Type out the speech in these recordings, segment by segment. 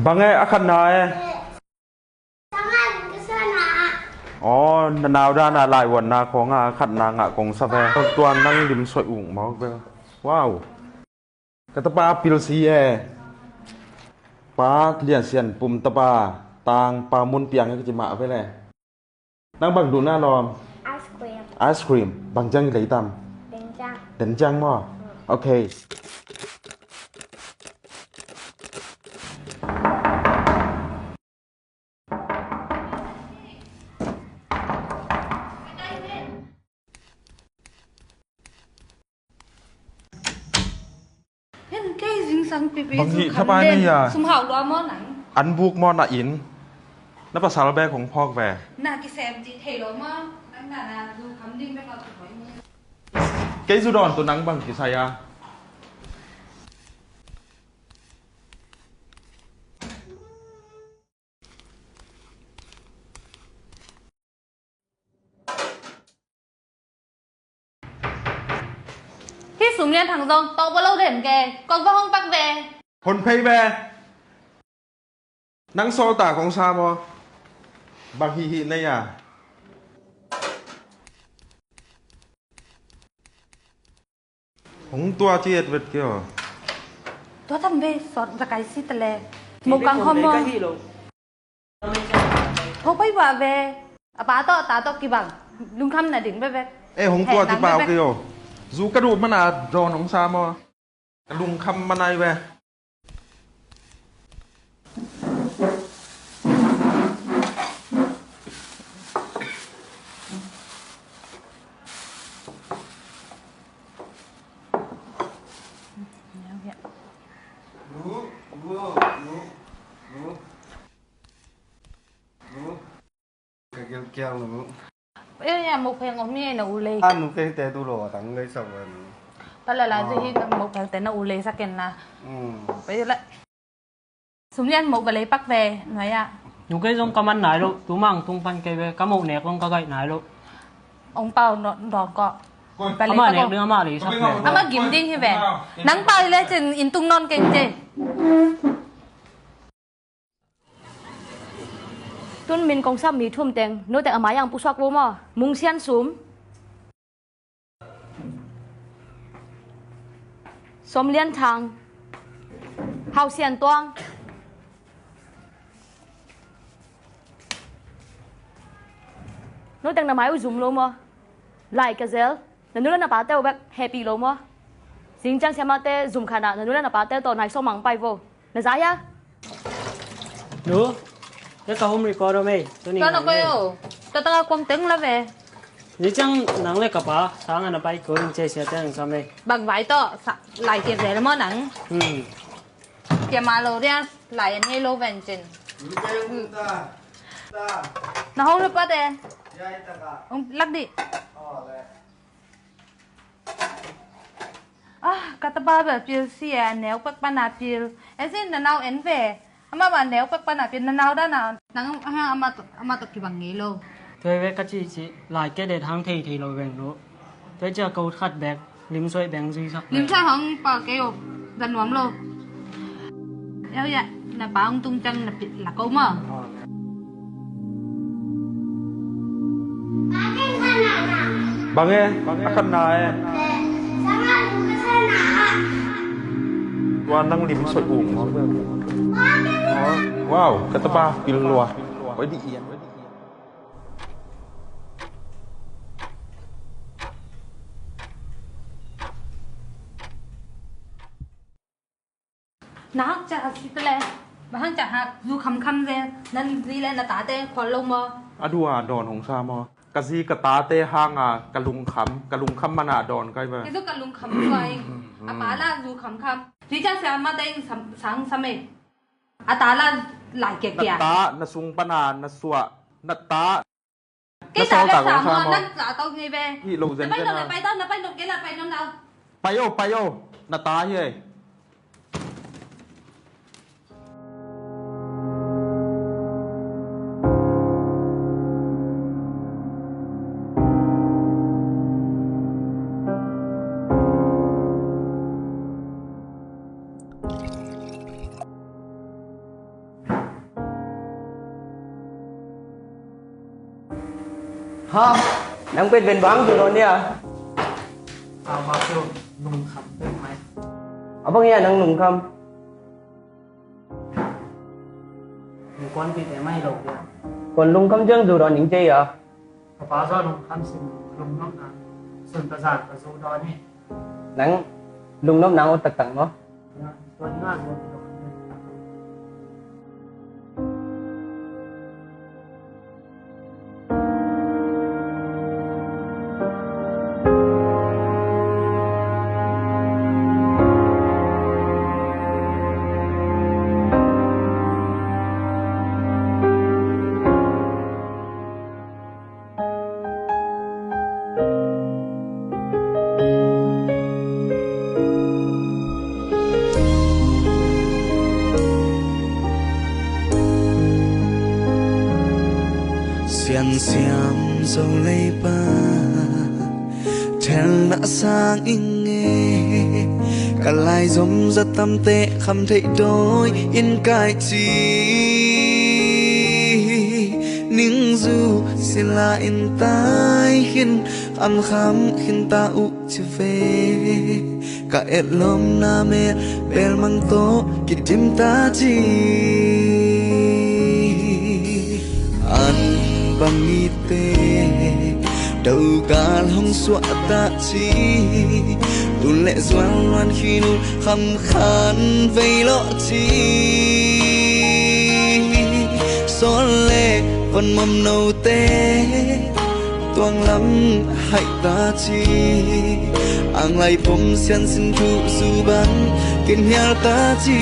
Bằng nghe khăn này. Ồ, nào ra là lại quần là có ngà khăn là ngạ cùng sa ve. Toàn năng điểm soi ủng máu về. Wow. Cái tập ba pil si e. Pa liền xiên pum tập ba tang pa mun piang cái gì mạ về này. Năng bằng đủ na lòm. Ice cream. Ice cream bằng chân lấy tầm. Đánh chăng mò. Ok. Bang hi thắp ai này à? Sum hậu đó món nặng. Ăn buộc món là in. Nó phải sao béของพ่อ về. Nà cái xem chị thấy đó mà. Nặng là dù khám đinh bé vào tụi hỏi mua. Cái du đòn tôi nắng bằng cái sai à? Khi súng liên thằng dông, tao bao lâu đền kề, còn vào không bắt về. Hồn phê về. Nắng so tảของ sao mò? Bằng hi hi này à? Không tua chết vật kiểu. Tôi thầm về, sọt ra cái xí tà lè. Một càng không mò. Không phải bà về. À bà tao kỳ bằng. Lung khăm này đỉnh về về. Ê không tua thì bảo kiểu. Dù cái đụt mà là giòn không sao mò. Cái lùng khăm mà này về. Kêu nó Ê nhà một phèn ông nghe nấu lê. ăn một cái té tu lò thằng người sầu rồi. Tao là gì một phèn té nấu lê sa kèn là. Bây giờ lại. Súng liên một và lấy bắt về, nói à. Yung cái giống cầm ăn nải luôn, tú mang tung pan cây về, cá mộc nẹt luôn cá gậy nải luôn. Ông bao đòn cọ. Cá mà nẹt đứa mà lấy sắp về. Ama kiếm đi như vậy. Nắng bao lên trên in tung non kênh chê. Tuân mình công sắp mì thum tên, nối tên ở máy yang bút soát vô mà, mung xiên súm. Xóm liên thang, hào xiên toang. Nối tên ở máy dùng luôn mà, lại cái zel, nối lên là bà teo bác happy luôn mà. Xin chăng xem mà tê dùng khả năng, nối lên là bà teo tồn này xong mắng bay vô, là giá ya? Nữa. Cái câu hôm record rồi mày. Con nó kêu, tao tao quăng tiếng là về. Như chẳng nắng lấy cặp á, sáng anh bay cố chơi xe tên sao mày? Bằng vải to, lại kịp rẻ là món nắng. Kìa mà lô ra, lại anh hay lô vẹn trình. Nó không được bắt đây. Ông lắc đi. À, cả ta ba bờ piêu xìa, nếu bắt ba nà piêu. Em xin là nào em về. Ama ba nếu bắt ba nà piêu, nào đó nào. Nắng ama tụt kì bằng nghề lô. Tôi với các chị lại cái để hàng thì lôi về nữa. Tôi chưa câu khát bẹt, lim xoay bẹn gì sắc. Lim xoay không bà kêu, gần nóm lô. Đâu vậy, là bà ông tung chân là câu mà. Bằng nghe khăn này. Toàn năng điểm soi ủng máu về. Wow, cái tập ba pil lùa. Với đi yên. Nó chả xí tê lè. Bà hăng chả hạt dù khăm về. Nên gì lên là tá tê khoan lông mà. À đùa đònของ sao mò. Cái gì cái tá tê hang à, cái lùng khăm mà nà đòn cái về. Cái giúp cả lùng khăm xoay. À bà là dù khăm. Thì chắc sẽ mà tên sáng xăm mê. À tá là lại kìa kìa. Nà tá, nà sung pa nà, nà sụa, nà tá. Cái tá là sáng mà nà dạ tao nghe về. Thì lùng dân dân à. Nó bay nộp cái là bay nộp đâu. Bay ô, nà tá như ฮะนังเป็นบ้างอยู่ตอนเนี้ย เอามาเที่ยวลุงขับเป็นไหม เอาบางอย่างนังหนุ่มค ลุงก้อนปีแต่ไม่หลงเนี่ย ำคนลุงคำเจ้งอยู่ตอนนี้เจ๊เหรอ ป้าชอบลุงขันสิลุงน้องนางส่วนประสาทประสูดอนนี่ นังลุงน้ำหนังเอาตักตังเนาะ ตัวนี้ว่าลุง xiên xiêm dầu lấy ba thèn đã sang in nghe cả lại giống rất tâm tệ không thấy đôi yên cái chi nhưng dù xin là in tai khiến ăn khám khiến ta u chưa về cả et lom na mẹ bel mang to kịp tim ta chi bằng nghi tê đầu cả lòng xóa ta chi tuôn lệ doan loan khi nu khăm khăn vây lọ chi xóa lệ vẫn mầm nâu tê toang lắm hãy ta chi ang lại bông xiên xin thu du bắn kinh heo ta chi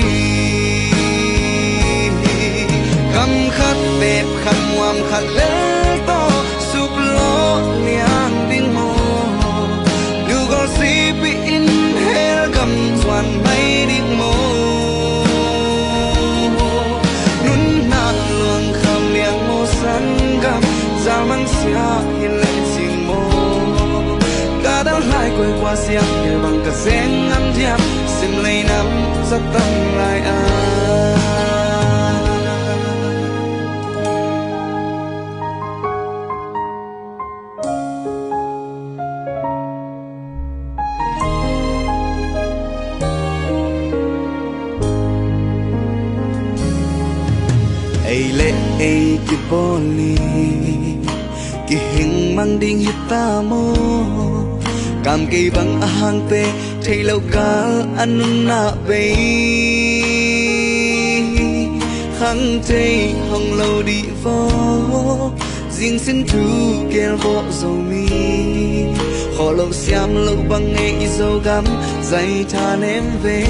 khăm khát đẹp khăm ngoam khát lỡ to sụp ló liang đinh mò điều gọi si bị in hết cầm toàn bay đinh mò nún nát luồng khăm liang mò săn gam ra mang xia hiền lệ xin mò cả đám lại quay qua xiang nhờ bằng cả sen ngắm thiệp xin lấy nắm rất tâm lại lệ cái boli cái hình mang đinh hít ta mô cảm cây bằng hàng tê thấy lâu cả ăn nạ về khăng thấy hồng lâu đi vô riêng xin thu kêu vô dầu mi khó lâu xem lâu bằng nghệ dâu gắm dây than em về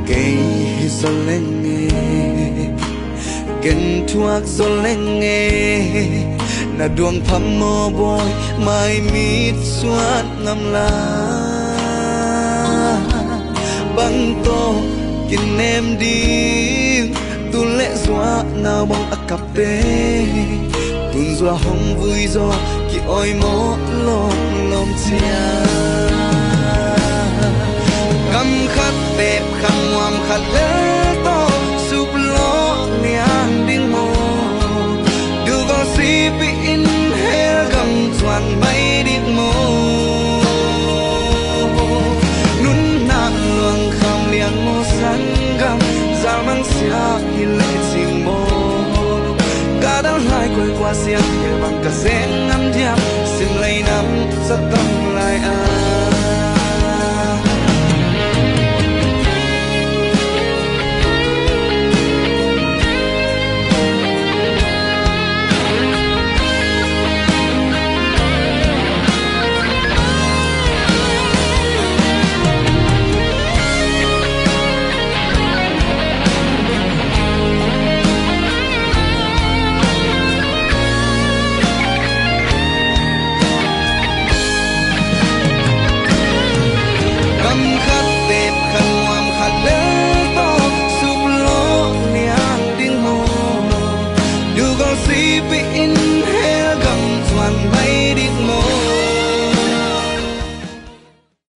cây gió lên nghe gần thuốc gió lên nghe na duang pham mò boy mai mít suat ngam la băng to kin em đi tu lệ xóa nào bong akape tun doa hong vui do ki oi mo lom lom chia căm khát đẹp khăm ngoam khát lớn